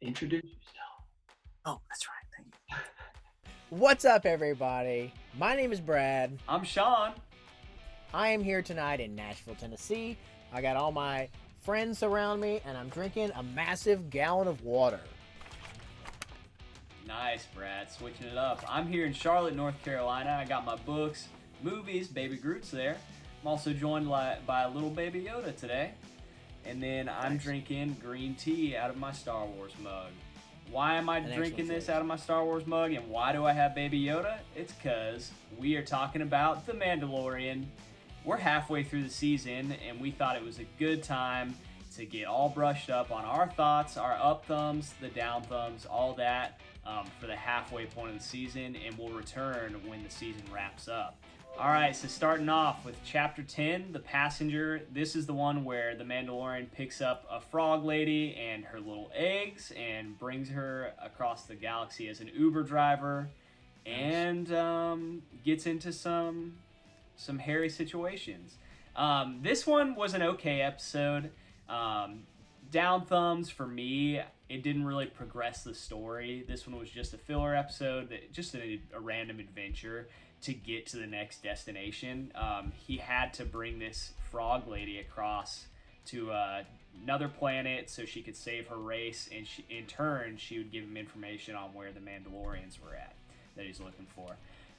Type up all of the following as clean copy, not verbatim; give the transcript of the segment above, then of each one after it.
Introduce yourself. Oh, that's right. Thank you. What's up, everybody? My name is Brad. I'm Sean. I am here tonight in Nashville, Tennessee. I got all my friends around me, and I'm drinking a massive gallon of water. Nice, Brad. Switching it up. I'm here in Charlotte, North Carolina. I got my books, movies, Baby Groot's there. I'm also joined by a little Baby Yoda today. And then I'm drinking green tea out of my Star Wars mug. Why am I drinking this out of my Star Wars mug, and why do I have Baby Yoda? It's because we are talking about The Mandalorian. We're halfway through the season, and we thought it was a good time to get all brushed up on our thoughts, our up thumbs, the down thumbs, all that for the halfway point of the season, and we'll return when the season wraps up. All right, so starting off with Chapter 10, The Passenger. This is the one where the Mandalorian picks up a frog lady and her little eggs and brings her across the galaxy as an Uber driver and gets into some hairy situations. This one was an okay episode. Down thumbs for me. It didn't really progress the story. This one was just a filler episode, just a random adventure to get to the next destination. He had to bring this frog lady across to another planet so she could save her race, and in turn, she would give him information on where the Mandalorians were at that he's looking for.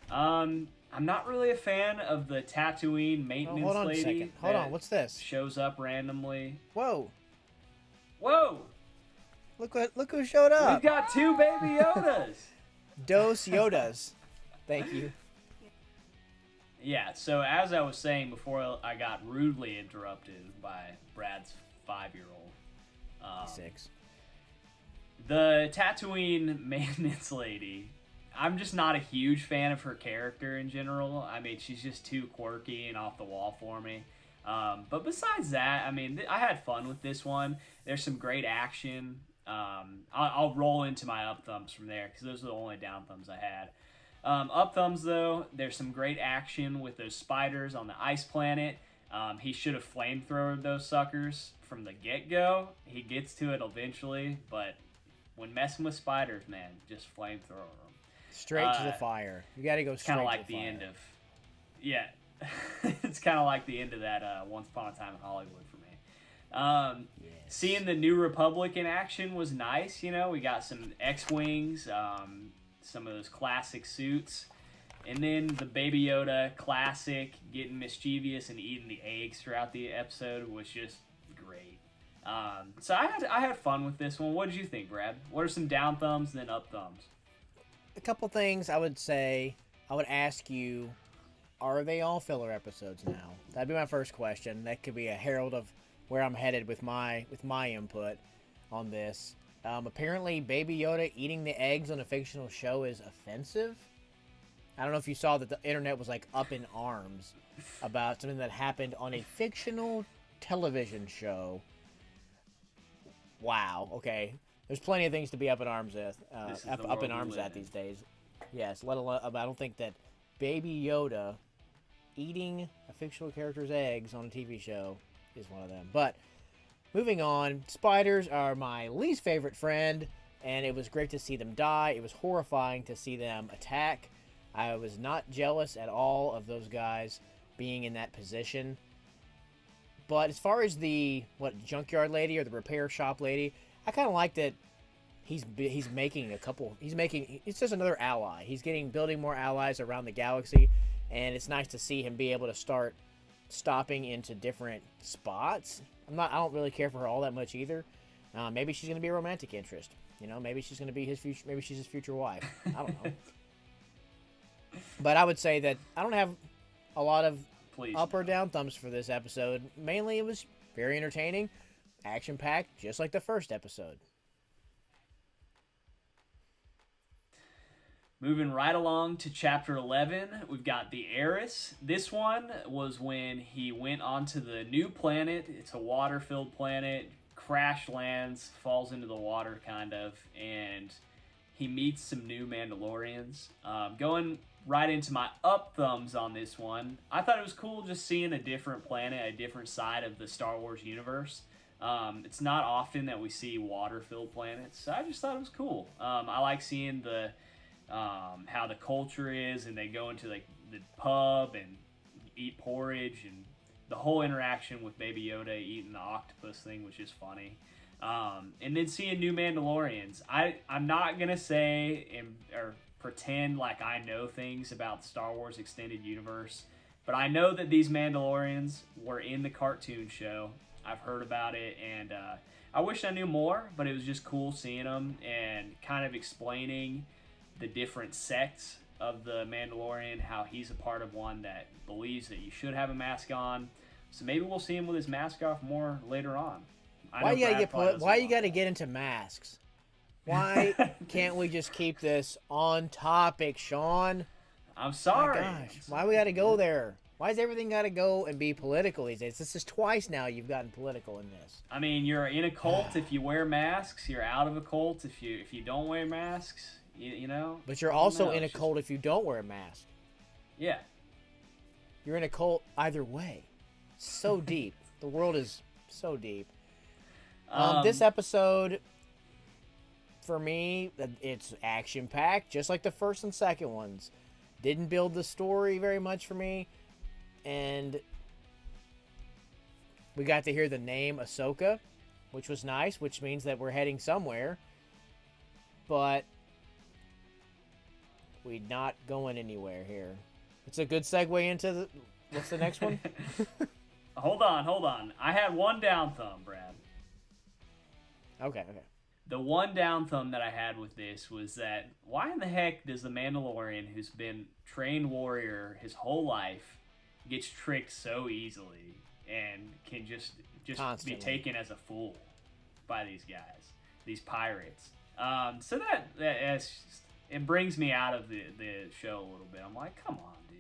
I'm not really a fan of the Tatooine maintenance hold on lady. a second. Hold on, what's this? Shows up randomly. Whoa! Look who showed up. We've got two Baby Yodas. Dos Yodas. Thank you. Yeah, so as I was saying before I got rudely interrupted by Brad's 5-year-old. 6. The Tatooine maintenance lady, I'm just not a huge fan of her character in general. I mean, she's just too quirky and off the wall for me. But besides that, I mean, I had fun with this one. There's some great action. I'll roll into my up thumbs from there because those are the only down thumbs I had. Up thumbs, though, there's some great action with those spiders on the ice planet. He should have flamethrowered those suckers from the get-go. He gets to it eventually, but when messing with spiders, man, just flamethrower them. Straight to the fire. You gotta go straight to the fire. Kind of like the end of... Yeah. It's kind of like the end of that Once Upon a Time in Hollywood for me. Yes. Seeing the New Republic in action was nice. You know, we got some X-Wings, some of those classic suits, and then the Baby Yoda classic getting mischievous and eating the eggs throughout the episode was just great. So I had fun with this one. What did you think, Brad? What are some down thumbs and then up thumbs? A couple things I would say. I would ask you, are they all filler episodes now? That'd be my first question. That could be a herald of where I'm headed with my input on this. Apparently, Baby Yoda eating the eggs on a fictional show is offensive. I don't know if you saw that the internet was like up in arms about something that happened on a fictional television show. Wow. Okay, there's plenty of things to be up in arms with. Up in arms at these days. Yes. Let alone, I don't think that Baby Yoda eating a fictional character's eggs on a TV show is one of them. But moving on, spiders are my least favorite friend, and it was great to see them die. It was horrifying to see them attack. I was not jealous at all of those guys being in that position. But as far as the junkyard lady or the repair shop lady, I kind of like that he's making it's just another ally. He's building more allies around the galaxy, and it's nice to see him be able to start stopping into different spots. I don't really care for her all that much either. Maybe she's gonna be a romantic interest. You know, maybe she's gonna be his future. Maybe she's his future wife. I don't know. But I would say that I don't have a lot of up or down thumbs for this episode. Mainly, it was very entertaining, action packed, just like the first episode. Moving right along to Chapter 11, we've got The Heiress. This one was when he went onto the new planet. It's a water-filled planet, crash lands, falls into the water, kind of, and he meets some new Mandalorians. Going right into my up thumbs on this one, I thought it was cool just seeing a different planet, a different side of the Star Wars universe. It's not often that we see water-filled planets, so I just thought it was cool. I like seeing the how the culture is, and they go into like the pub and eat porridge, and the whole interaction with Baby Yoda eating the octopus thing was just funny. And then seeing new Mandalorians. I'm not gonna say or pretend like I know things about the Star Wars extended universe, but I know that these Mandalorians were in the cartoon show. I've heard about it, and I wish I knew more, but it was just cool seeing them and kind of explaining the different sects of the Mandalorian, how he's a part of one that believes that you should have a mask on. So maybe we'll see him with his mask off more later on. Why you gotta get into masks? Why can't we just keep this on topic, Sean? I'm sorry. My gosh, why we gotta go there? Why does everything gotta go and be political these days? This is twice now you've gotten political in this. I mean, you're in a cult if you wear masks. You're out of a cult if you don't wear masks. You know. But you're also in a cult if you don't wear a mask. Yeah. You're in a cult either way. So deep. The world is so deep. This episode, for me, it's action-packed, just like the first and second ones. Didn't build the story very much for me. And we got to hear the name Ahsoka, which was nice, which means that we're heading somewhere. But we're not going anywhere here. It's a good segue into what's the next one? Hold on. I had one down thumb, Brad. Okay. The one down thumb that I had with this was that why in the heck does the Mandalorian, who's been trained warrior his whole life, gets tricked so easily and can just Constantly be taken as a fool by these guys, these pirates? So it brings me out of the show a little bit. I'm like, come on, dude.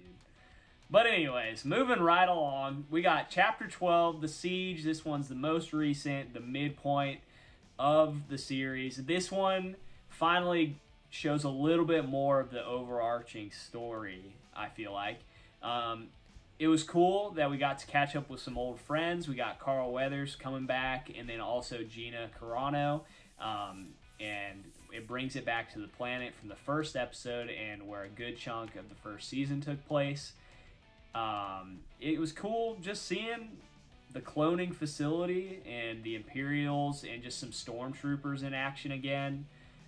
But anyways, moving right along, we got Chapter 12, The Siege. This one's the most recent, the midpoint of the series. This one finally shows a little bit more of the overarching story, I feel like. It was cool that we got to catch up with some old friends. We got Carl Weathers coming back, and then also Gina Carano. And it brings it back to the planet from the first episode and where a good chunk of the first season took place. It was cool just seeing the cloning facility and the Imperials and just some stormtroopers in action again.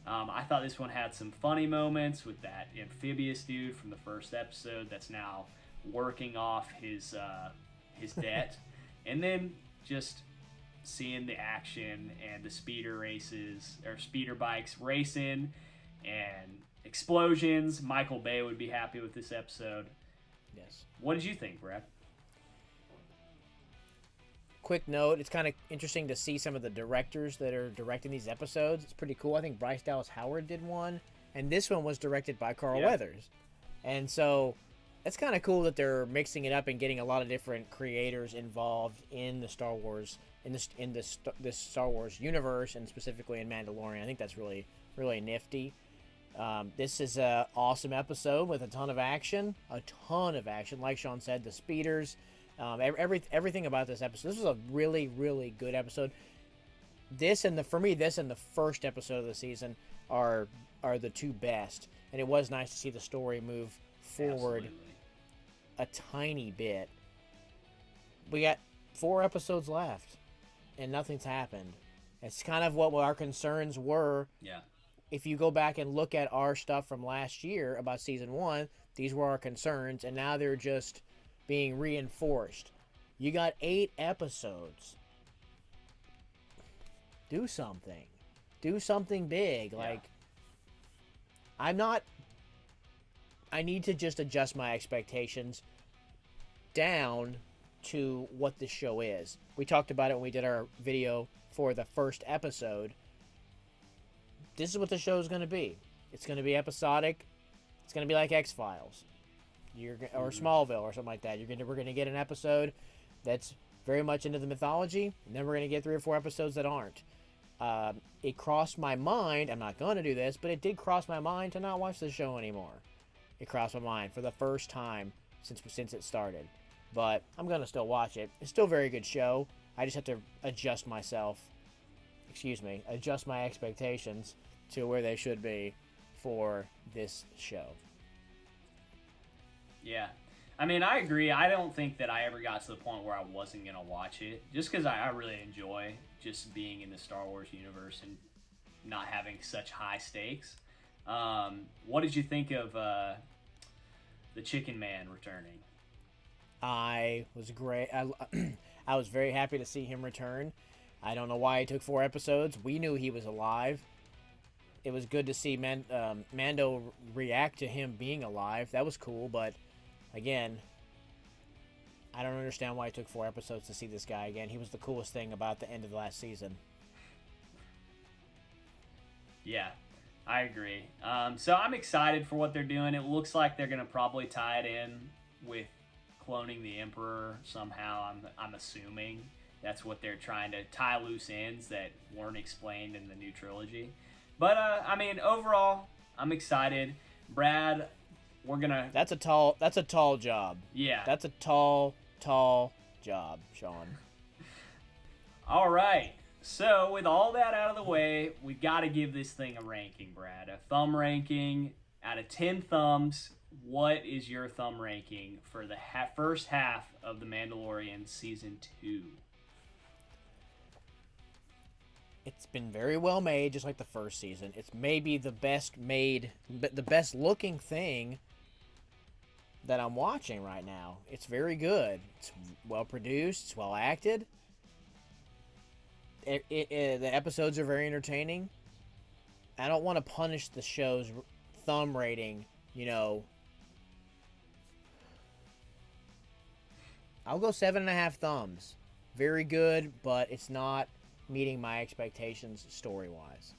I thought this one had some funny moments with that amphibious dude from the first episode that's now working off his debt. And then just seeing the action and the speeder bikes racing and explosions. Michael Bay would be happy with this episode. Yes. What did you think, Brad? Quick note, it's kind of interesting to see some of the directors that are directing these episodes. It's pretty cool. I think Bryce Dallas Howard did one, and this one was directed by Carl Weathers. And so it's kind of cool that they're mixing it up and getting a lot of different creators involved in the Star Wars, this Star Wars universe, and specifically in Mandalorian. I think that's really, really nifty. This is an awesome episode with a ton of action. Like Sean said, the speeders. Everything about this episode. This was a really, really good episode. This and the first episode of the season are the two best. And it was nice to see the story move forward a tiny bit. We got 4 episodes left, and nothing's happened. It's kind of what our concerns were. Yeah. If you go back and look at our stuff from last year about season 1, these were our concerns, and now they're just being reinforced. You got 8 episodes. Do something. Do something big. Yeah. I need to just adjust my expectations down to what the show is. We talked about it when we did our video for the first episode. This is what the show is going to be. It's going to be episodic. It's going to be like X-Files. Or Smallville or something like that. We're going to get an episode that's very much into the mythology, and then we're going to get 3 or 4 episodes that aren't. It crossed my mind, I'm not going to do this, but it did cross my mind to not watch the show anymore. It crossed my mind for the first time since it started. But I'm going to still watch it. It's still a very good show. I just have to adjust my expectations to where they should be for this show. Yeah. I mean, I agree. I don't think that I ever got to the point where I wasn't going to watch it, just because I really enjoy just being in the Star Wars universe and not having such high stakes. What did you think of the Chicken Man returning? I was great. I was very happy to see him return. I don't know why it took 4 episodes. We knew he was alive. It was good to see Mando react to him being alive. That was cool, but again, I don't understand why it took 4 episodes to see this guy again. He was the coolest thing about the end of the last season. Yeah, I agree. So I'm excited for what they're doing. It looks like they're going to probably tie it in with cloning the Emperor somehow. I'm assuming that's what they're trying to tie loose ends that weren't explained in the new trilogy. But I mean, overall, I'm excited. Brad, we're gonna. That's a tall job. Yeah. That's a tall job, Sean. All right. So with all that out of the way, we got to give this thing a ranking, Brad. A thumb ranking out of 10 thumbs. What is your thumb ranking for the first half of The Mandalorian Season 2? It's been very well made, just like the first season. It's maybe the best made, the best looking thing that I'm watching right now. It's very good. It's well produced. It's well acted. The episodes are very entertaining. I don't want to punish the show's thumb rating, I'll go 7.5 thumbs. Very good, but it's not meeting my expectations story-wise.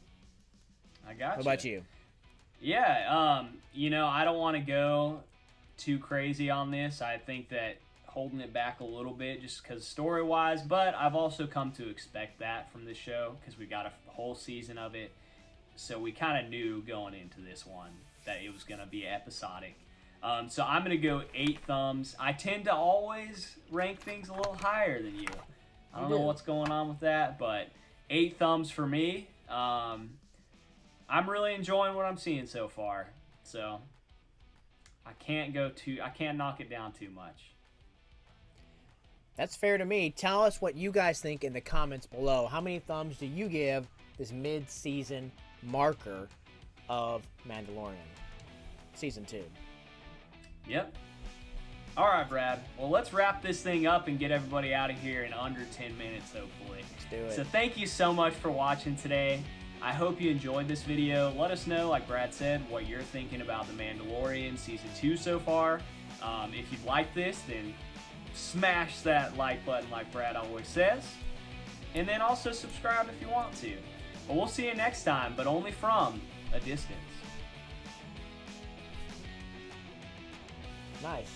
I got you. What about you? Yeah, I don't want to go too crazy on this. I think that holding it back a little bit just because story-wise, but I've also come to expect that from this show because we got a whole season of it. So we kind of knew going into this one that it was going to be episodic. So I'm going to go 8 thumbs. I tend to always rank things a little higher than you. I don't know what's going on with that, but 8 thumbs for me. I'm really enjoying what I'm seeing so far. So I can't knock it down too much. That's fair to me. Tell us what you guys think in the comments below. How many thumbs do you give this mid-season marker of Mandalorian Season 2? Yep. All right, Brad. Well, let's wrap this thing up and get everybody out of here in under 10 minutes, hopefully. Let's do it. So thank you so much for watching today. I hope you enjoyed this video. Let us know, like Brad said, what you're thinking about The Mandalorian Season 2 so far. If you like this, then smash that like button like Brad always says. And then also subscribe if you want to. But we'll see you next time, but only from a distance. Nice.